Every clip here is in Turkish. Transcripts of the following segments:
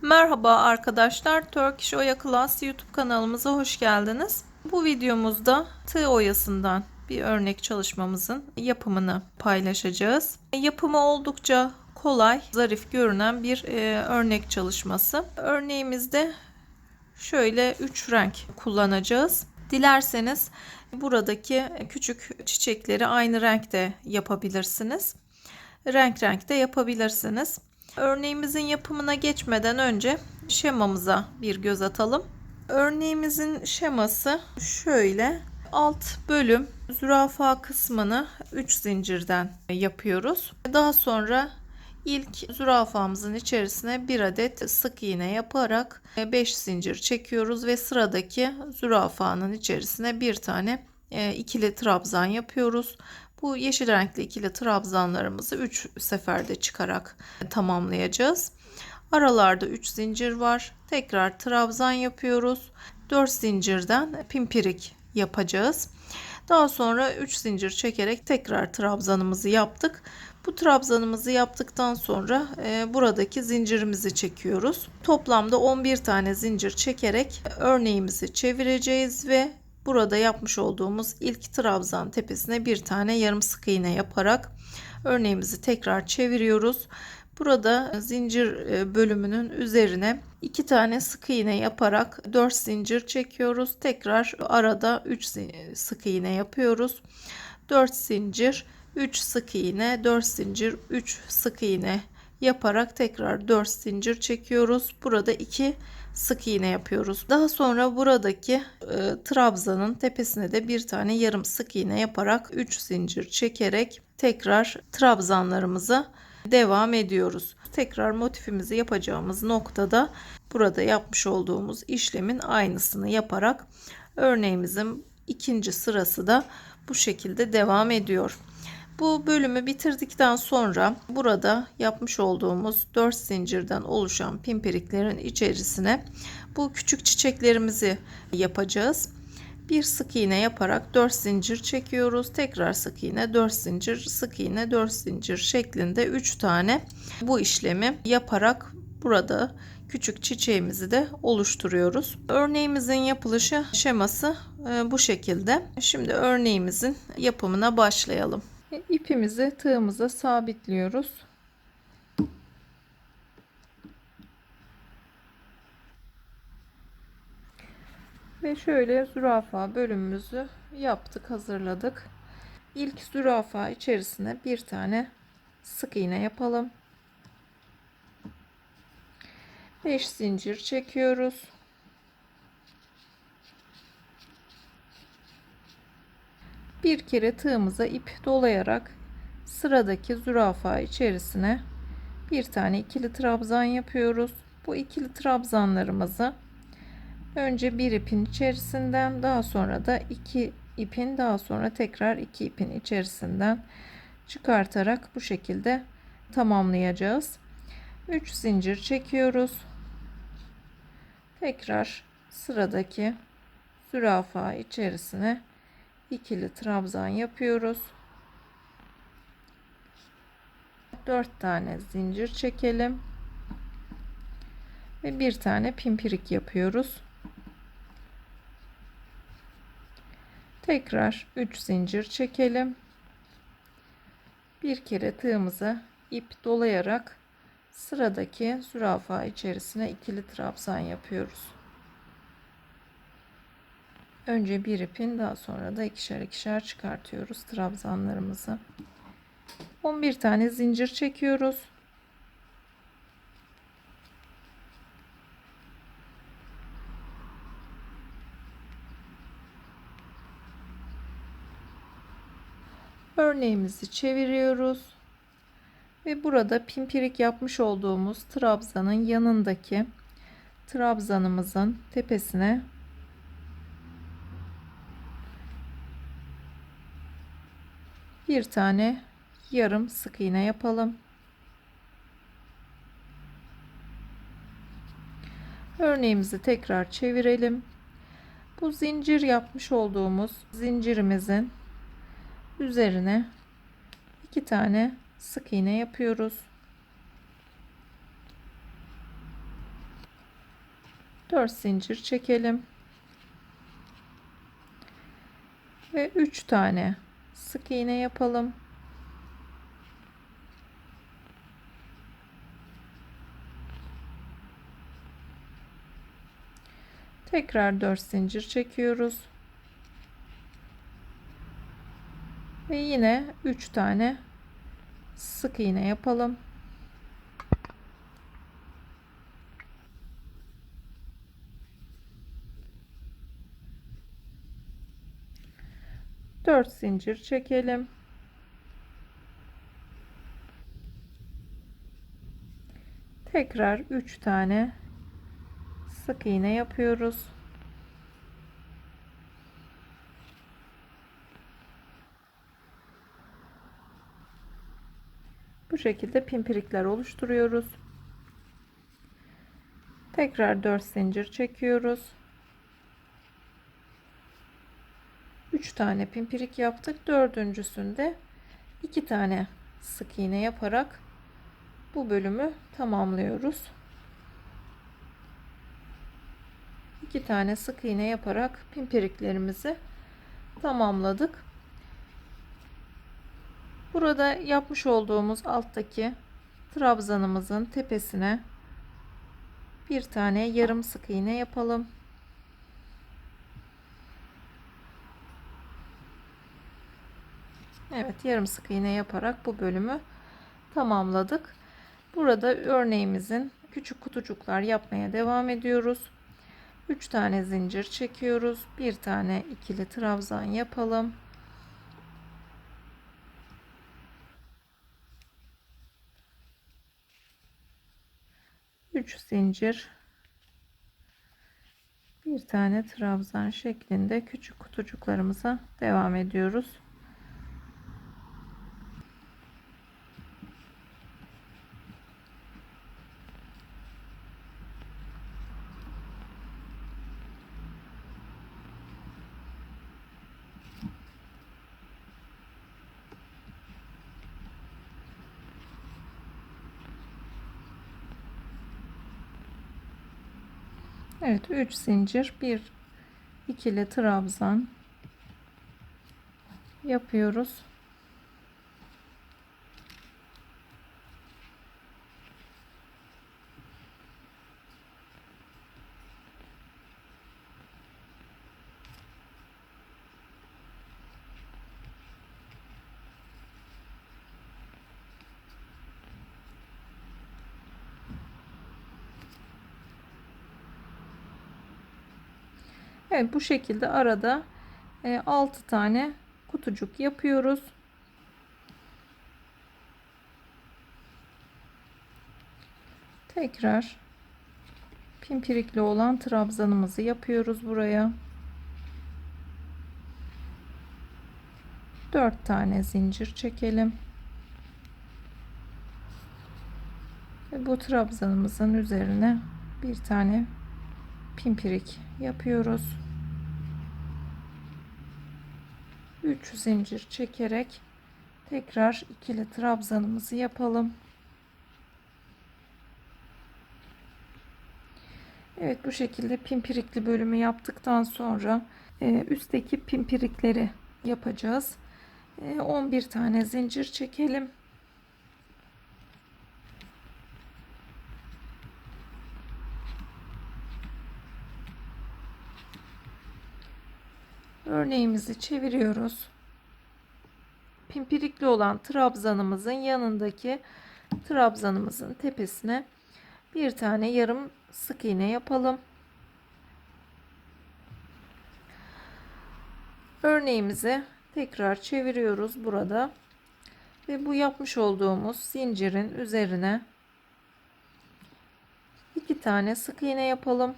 Merhaba arkadaşlar, Turkish Oya Class YouTube kanalımıza hoş geldiniz. Bu videomuzda tığ oyasından bir örnek çalışmamızın yapımını paylaşacağız. Yapımı oldukça kolay, zarif görünen bir örnek çalışması. Örneğimizde şöyle 3 renk kullanacağız. Dilerseniz buradaki küçük çiçekleri aynı renkte yapabilirsiniz. Renk renk de yapabilirsiniz. Örneğimizin yapımına geçmeden önce şemamıza bir göz atalım. Örneğimizin şeması şöyle. Alt bölüm zürafa kısmını 3 zincirden yapıyoruz. Daha sonra ilk zürafamızın içerisine bir adet sık iğne yaparak 5 zincir çekiyoruz ve sıradaki zürafanın içerisine bir tane ikili trabzan yapıyoruz. Bu yeşil renkli ikili trabzanlarımızı 3 seferde çıkarak tamamlayacağız. Aralarda 3 zincir var. Tekrar trabzan yapıyoruz. 4 zincirden pimpirik yapacağız. Daha sonra 3 zincir çekerek tekrar trabzanımızı yaptık. Bu trabzanımızı yaptıktan sonra buradaki zincirimizi çekiyoruz. Toplamda 11 tane zincir çekerek örneğimizi çevireceğiz ve burada yapmış olduğumuz ilk trabzan tepesine bir tane yarım sık iğne yaparak örneğimizi tekrar çeviriyoruz. Burada zincir bölümünün üzerine 2 tane sık iğne yaparak 4 zincir çekiyoruz. Tekrar arada 3 sık iğne yapıyoruz. 4 zincir, 3 sık iğne, 4 zincir, 3 sık iğne yaparak tekrar 4 zincir çekiyoruz. Burada 2 sık iğne yapıyoruz. Daha sonra buradaki trabzanın tepesine de bir tane yarım sık iğne yaparak 3 zincir çekerek tekrar trabzanlarımıza devam ediyoruz. Tekrar motifimizi yapacağımız noktada burada yapmış olduğumuz işlemin aynısını yaparak örneğimizin ikinci sırası da bu şekilde devam ediyor. Bu bölümü bitirdikten sonra burada yapmış olduğumuz 4 zincirden oluşan pimpiriklerin içerisine bu küçük çiçeklerimizi yapacağız. Bir sık iğne yaparak 4 zincir çekiyoruz. Tekrar sık iğne, 4 zincir, sık iğne, 4 zincir şeklinde 3 tane bu işlemi yaparak burada küçük çiçeğimizi de oluşturuyoruz. Örneğimizin yapılışı şeması bu şekilde. Şimdi örneğimizin yapımına başlayalım. İpimizi tığımıza sabitliyoruz. Ve şöyle zürafa bölümümüzü yaptık, hazırladık. İlk zürafa içerisine bir tane sık iğne yapalım. 5 zincir çekiyoruz. Bir kere tığımıza ip dolayarak sıradaki zürafa içerisine bir tane ikili trabzan yapıyoruz. Bu ikili trabzanlarımızı önce bir ipin içerisinden, daha sonra da iki ipin, daha sonra tekrar iki ipin içerisinden çıkartarak bu şekilde tamamlayacağız. 3 zincir çekiyoruz. Tekrar sıradaki zürafa içerisine ikili trabzan yapıyoruz. 4 tane zincir çekelim ve bir tane pimpirik yapıyoruz. Tekrar 3 zincir çekelim. Bir kere tığımıza ip dolayarak sıradaki zürafa içerisine ikili trabzan yapıyoruz. Önce bir ipin, daha sonra da ikişer ikişer çıkartıyoruz trabzanlarımızı. 11 tane zincir çekiyoruz. Örneğimizi çeviriyoruz ve burada pimpirik yapmış olduğumuz trabzanın yanındaki trabzanımızın tepesine bir tane yarım sık iğne yapalım. Örneğimizi tekrar çevirelim. Bu zincir yapmış olduğumuz zincirimizin üzerine iki tane sık iğne yapıyoruz. 4 zincir çekelim ve 3 tane sık iğne yapalım. Tekrar 4 zincir çekiyoruz ve yine 3 tane sık iğne yapalım. Dört zincir çekelim. Tekrar 3 tane sık iğne yapıyoruz. Bu şekilde pimpirikler oluşturuyoruz. Tekrar 4 zincir çekiyoruz. 3 tane pimpirik yaptık. Dördüncüsünde 2 tane sık iğne yaparak bu bölümü tamamlıyoruz. 2 tane sık iğne yaparak pimpiriklerimizi tamamladık. Burada yapmış olduğumuz alttaki trabzanımızın tepesine bir tane yarım sık iğne yapalım. Evet, yarım sık iğne yaparak bu bölümü tamamladık. Burada örneğimizin küçük kutucuklar yapmaya devam ediyoruz. 3 tane zincir çekiyoruz. Bir tane ikili trabzan yapalım. Üç zincir, bir tane trabzan şeklinde küçük kutucuklarımıza devam ediyoruz. Evet, 3 zincir, bir ikili trabzan yapıyoruz. Evet, bu şekilde arada 6 tane kutucuk yapıyoruz. Tekrar pimpirikli olan trabzanımızı yapıyoruz buraya. 4 tane zincir çekelim. Ve bu trabzanımızın üzerine bir tane pimpirik yapıyoruz. 3 zincir çekerek tekrar ikili trabzanımızı yapalım. Evet, bu şekilde pimpirikli bölümü yaptıktan sonra üstteki pimpirikleri yapacağız. 11 tane zincir çekelim. Örneğimizi çeviriyoruz. Pimpirikli olan trabzanımızın yanındaki trabzanımızın tepesine bir tane yarım sık iğne yapalım. Örneğimizi tekrar çeviriyoruz burada ve bu yapmış olduğumuz zincirin üzerine 2 tane sık iğne yapalım.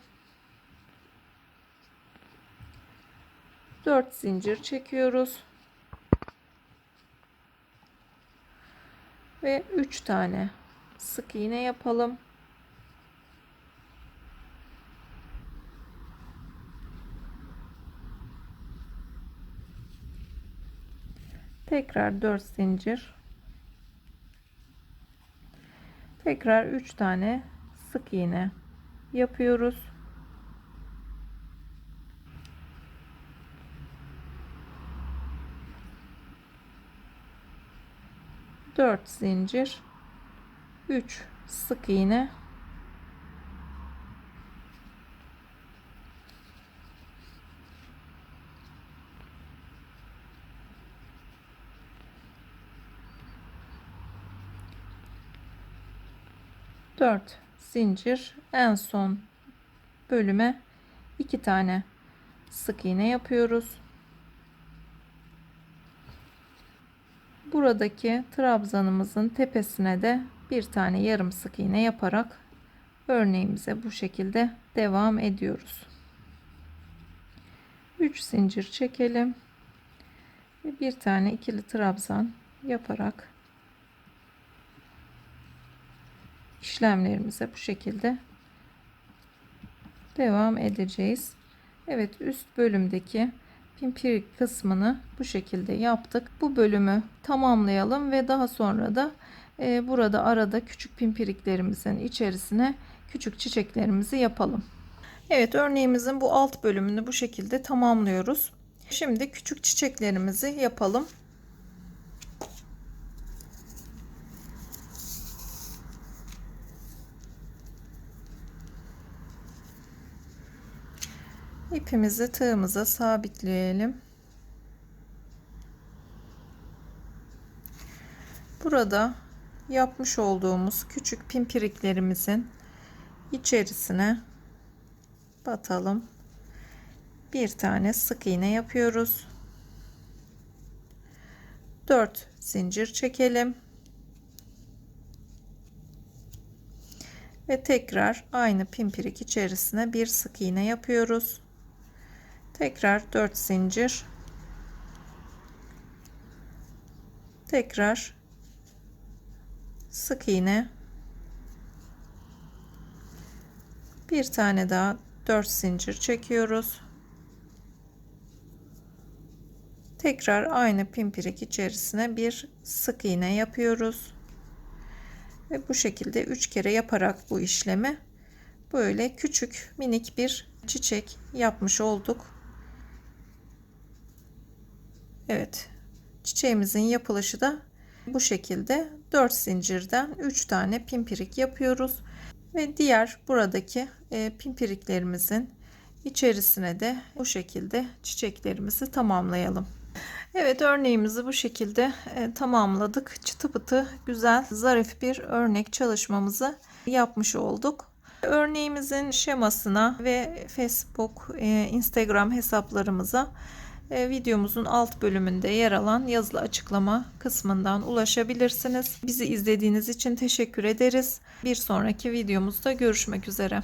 4 zincir çekiyoruz ve 3 tane sık iğne yapalım. Tekrar 4 zincir, tekrar 3 tane sık iğne yapıyoruz. 4 zincir, 3 sık iğne, 4 zincir, en son bölüme 2 tane sık iğne yapıyoruz. Buradaki trabzanımızın tepesine de bir tane yarım sık iğne yaparak örneğimize bu şekilde devam ediyoruz. 3 zincir çekelim ve bir tane ikili trabzan yaparak işlemlerimize bu şekilde devam edeceğiz. Evet, üst bölümdeki pimpirik kısmını bu şekilde yaptık. Bu bölümü tamamlayalım ve daha sonra da burada arada küçük pimpiriklerimizin içerisine küçük çiçeklerimizi yapalım. Evet, örneğimizin bu alt bölümünü bu şekilde tamamlıyoruz. Şimdi küçük çiçeklerimizi yapalım. İpimizi tığımıza sabitleyelim. Burada yapmış olduğumuz küçük pimpiriklerimizin içerisine batalım. Bir tane sık iğne yapıyoruz. 4 zincir çekelim. Ve tekrar aynı pimpirik içerisine bir sık iğne yapıyoruz. Tekrar 4 zincir. Tekrar sık iğne. Bir tane daha 4 zincir çekiyoruz. Tekrar aynı pimpirik içerisine bir sık iğne yapıyoruz. Ve bu şekilde 3 kere yaparak bu işlemi böyle küçük minik bir çiçek yapmış olduk. Evet, çiçeğimizin yapılışı da bu şekilde. 4 zincirden 3 tane pimpirik yapıyoruz ve diğer buradaki pimpiriklerimizin içerisine de bu şekilde çiçeklerimizi tamamlayalım. Evet, örneğimizi bu şekilde tamamladık. Çıtı pıtı güzel, zarif bir örnek çalışmamızı yapmış olduk. Örneğimizin şemasına ve Facebook, Instagram hesaplarımıza videomuzun alt bölümünde yer alan yazılı açıklama kısmından ulaşabilirsiniz. Bizi izlediğiniz için teşekkür ederiz. Bir sonraki videomuzda görüşmek üzere.